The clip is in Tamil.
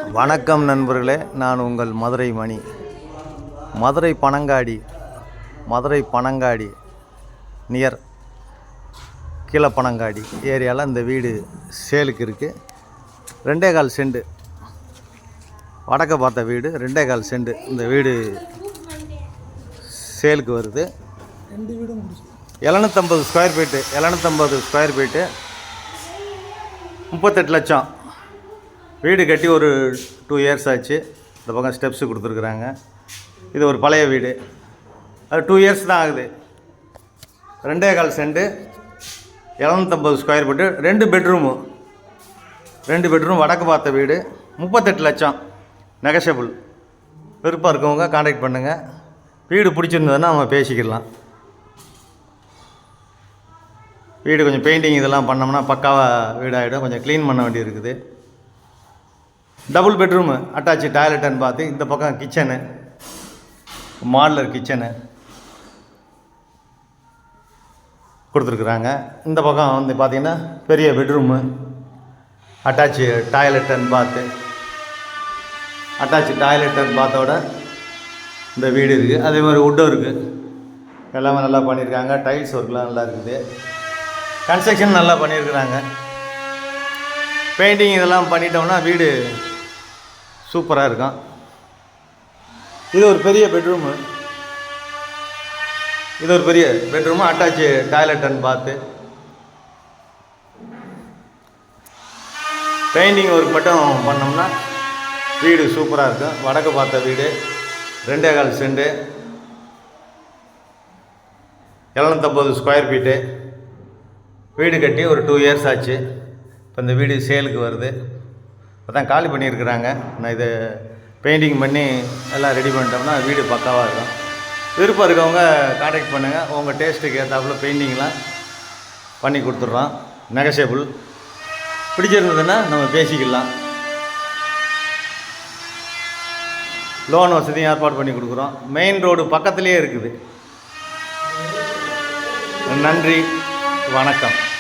வணக்கம் நண்பர்களே, நான் உங்கள் மதுரை மணி. மதுரை பனங்காடி நியர் கீழப்பனங்காடி ஏரியாவில் இந்த வீடு சேலுக்கு இருக்குது. 2.25 சென்ட் வடக்க பார்த்த வீடு, 2.25 சென்ட் இந்த வீடு சேலுக்கு வருது. 750 ஸ்கொயர் ஃபீட்டு 38 லட்சம். வீடு கட்டி ஒரு 2 இயர்ஸ் ஆச்சு. இந்த பக்கம் ஸ்டெப்ஸு கொடுத்துருக்குறாங்க. இது ஒரு பழைய வீடு, அது 2 இயர்ஸ் தான் ஆகுது. 2.25 சென்ட் 750 ஸ்கொயர் ஃபீட்டு, 2 பெட்ரூம் வடக்கு பார்த்த வீடு. 38 லட்சம் நெகஷியபிள். விருப்பம் இருக்கவங்க கான்டாக்ட் பண்ணுங்கள். வீடு பிடிச்சிருந்ததுன்னா நம்ம பேசிக்கலாம். வீடு கொஞ்சம் பெயிண்டிங் இதெல்லாம் பண்ணோம்னா பக்காவாக வீடாகிடும். கொஞ்சம் க்ளீன் பண்ண வேண்டி இருக்குது. Double bedroom, attach toilet and bath. இந்த பக்கம் கிச்சனு, மாடலர் கிச்சனு கொடுத்துருக்குறாங்க. இந்த பக்கம் வந்து பார்த்திங்கன்னா பெரிய பெட்ரூமு, அட்டாச்சு டாய்லெட் அண்ட் பாத்தோட இந்த வீடு இருக்குது. அதே மாதிரி வுட்டும் இருக்குது. எல்லாமே நல்லா பண்ணியிருக்காங்க. டைல்ஸ் ஒர்க்லாம் நல்லா இருக்குது. கன்ஸ்ட்ரக்ஷன் நல்லா பண்ணியிருக்கிறாங்க. பெயிண்டிங் இதெல்லாம் பண்ணிட்டோம்னா வீடு சூப்பராக இருக்கும். இது ஒரு பெரிய பெட்ரூமு, அட்டாச்சு டாய்லெட் அண்ட் பாத்து. பெயிண்டிங் ஒர்க் மட்டும் பண்ணோம்னா வீடு சூப்பராக இருக்கும். வடக்கு பார்த்த வீடு, 2.25 சென்ட் 750 ஸ்கொயர் ஃபீட்டு. வீடு கட்டி ஒரு 2 இயர்ஸ் ஆச்சு. இப்போ இந்த வீடு சேலுக்கு வருது. இப்போ தான் காலி பண்ணியிருக்கிறாங்க. நான் இதை பெயிண்டிங் பண்ணி எல்லாம் ரெடி பண்ணிட்டோம்னா வீடு பக்காவாக இருக்கும். விருப்பம் இருக்கவங்க கான்டாக்ட் பண்ணுங்கள். உங்கள் டேஸ்ட்டுக்கு ஏற்றாப்புல பெயிண்டிங்லாம் பண்ணி கொடுத்துட்றோம். நெகஷியபிள். பிடிச்சிருந்ததுன்னா நம்ம பேசிக்கலாம். லோன் வசதியும் ஏற்பாடு பண்ணி கொடுக்குறோம். மெயின் ரோடு பக்கத்துலேயே இருக்குது. நன்றி, வணக்கம்.